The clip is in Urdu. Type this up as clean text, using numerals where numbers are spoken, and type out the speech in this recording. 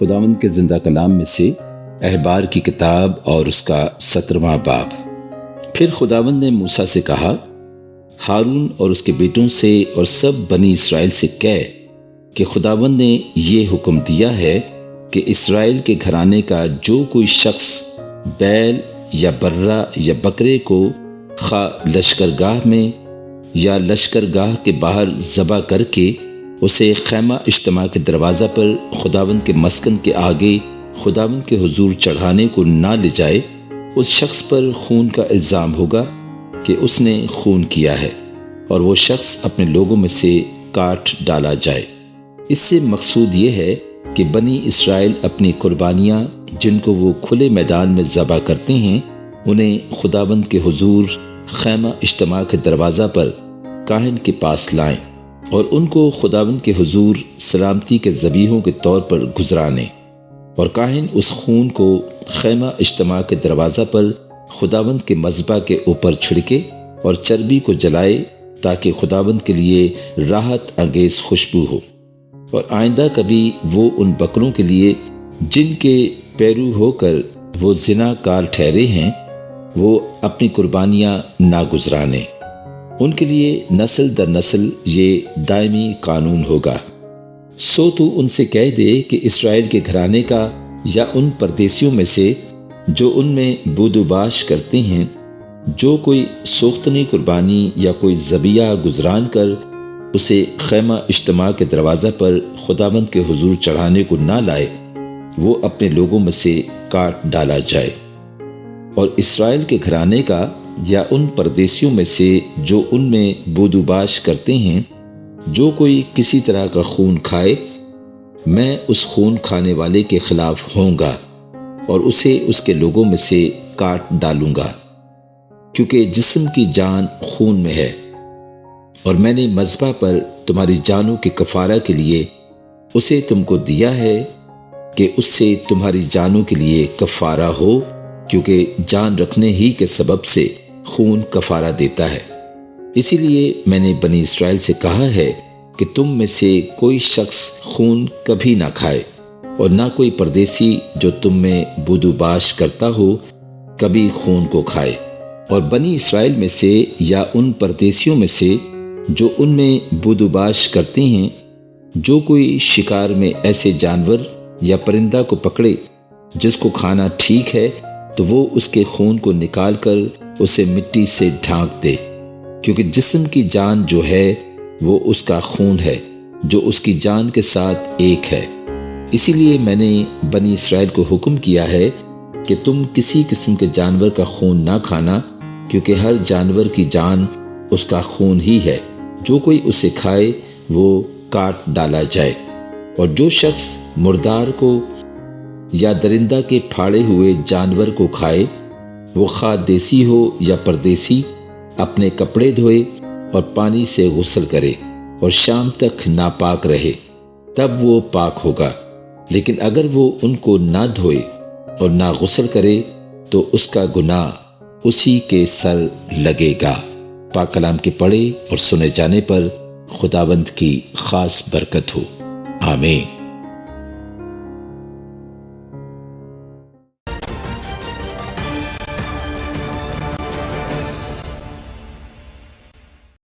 خداوند کے زندہ کلام میں سے احبار کی کتاب اور اس کا 17واں باب۔ پھر خداوند نے موسیٰ سے کہا، ہارون اور اس کے بیٹوں سے اور سب بنی اسرائیل سے کہہ کہ خداوند نے یہ حکم دیا ہے کہ اسرائیل کے گھرانے کا جو کوئی شخص بیل یا برہ یا بکرے کو خواہ لشکرگاہ میں یا لشکرگاہ کے باہر ذبح کر کے اسے خیمہ اجتماع کے دروازہ پر خداوند کے مسکن کے آگے خداوند کے حضور چڑھانے کو نہ لے جائے، اس شخص پر خون کا الزام ہوگا کہ اس نے خون کیا ہے، اور وہ شخص اپنے لوگوں میں سے کاٹ ڈالا جائے۔ اس سے مقصود یہ ہے کہ بنی اسرائیل اپنی قربانیاں جن کو وہ کھلے میدان میں ذبح کرتے ہیں انہیں خداوند کے حضور خیمہ اجتماع کے دروازہ پر کاہن کے پاس لائیں اور ان کو خداوند کے حضور سلامتی کے ذبیحوں کے طور پر گزرانے، اور کاہن اس خون کو خیمہ اجتماع کے دروازہ پر خداوند کے مذبح کے اوپر چھڑکے اور چربی کو جلائے تاکہ خداوند کے لیے راحت انگیز خوشبو ہو، اور آئندہ کبھی وہ ان بکروں کے لیے جن کے پیرو ہو کر وہ زنا کار ٹھہرے ہیں وہ اپنی قربانیاں نہ گزرانے۔ ان کے لیے نسل در نسل یہ دائمی قانون ہوگا۔ سو تو ان سے کہہ دے کہ اسرائیل کے گھرانے کا یا ان پردیسیوں میں سے جو ان میں بود و باش کرتے ہیں جو کوئی سوختنی قربانی یا کوئی ذبیحہ گزران کر اسے خیمہ اجتماع کے دروازہ پر خداوند کے حضور چڑھانے کو نہ لائے، وہ اپنے لوگوں میں سے کاٹ ڈالا جائے۔ اور اسرائیل کے گھرانے کا یا ان پردیسیوں میں سے جو ان میں بود و باش کرتے ہیں جو کوئی کسی طرح کا خون کھائے، میں اس خون کھانے والے کے خلاف ہوں گا اور اسے اس کے لوگوں میں سے کاٹ ڈالوں گا، کیونکہ جسم کی جان خون میں ہے، اور میں نے مذبح پر تمہاری جانوں کے کفارہ کے لیے اسے تم کو دیا ہے کہ اس سے تمہاری جانوں کے لیے کفارہ ہو، کیونکہ جان رکھنے ہی کے سبب سے خون کفارہ دیتا ہے۔ اسی لیے میں نے بنی اسرائیل سے کہا ہے کہ تم میں سے کوئی شخص خون کبھی نہ کھائے، اور نہ کوئی پردیسی جو تم میں بود و باش کرتا ہو کبھی خون کو کھائے۔ اور بنی اسرائیل میں سے یا ان پردیسیوں میں سے جو ان میں بود و باش کرتے ہیں جو کوئی شکار میں ایسے جانور یا پرندہ کو پکڑے جس کو کھانا ٹھیک ہے تو وہ اس کے خون کو نکال کر اسے مٹی سے ڈھانک دے، کیونکہ جسم کی جان جو ہے وہ اس کا خون ہے جو اس کی جان کے ساتھ ایک ہے۔ اسی لیے میں نے بنی اسرائیل کو حکم کیا ہے کہ تم کسی قسم کے جانور کا خون نہ کھانا، کیونکہ ہر جانور کی جان اس کا خون ہی ہے، جو کوئی اسے کھائے وہ کاٹ ڈالا جائے۔ اور جو شخص مردار کو یا درندہ کے پھاڑے ہوئے جانور کو کھائے، وہ خواہ دیسی ہو یا پردیسی، اپنے کپڑے دھوئے اور پانی سے غسل کرے اور شام تک ناپاک رہے، تب وہ پاک ہوگا۔ لیکن اگر وہ ان کو نہ دھوئے اور نہ غسل کرے تو اس کا گناہ اسی کے سر لگے گا۔ پاک کلام کے پڑھے اور سنے جانے پر خداوند کی خاص برکت ہو، آمین۔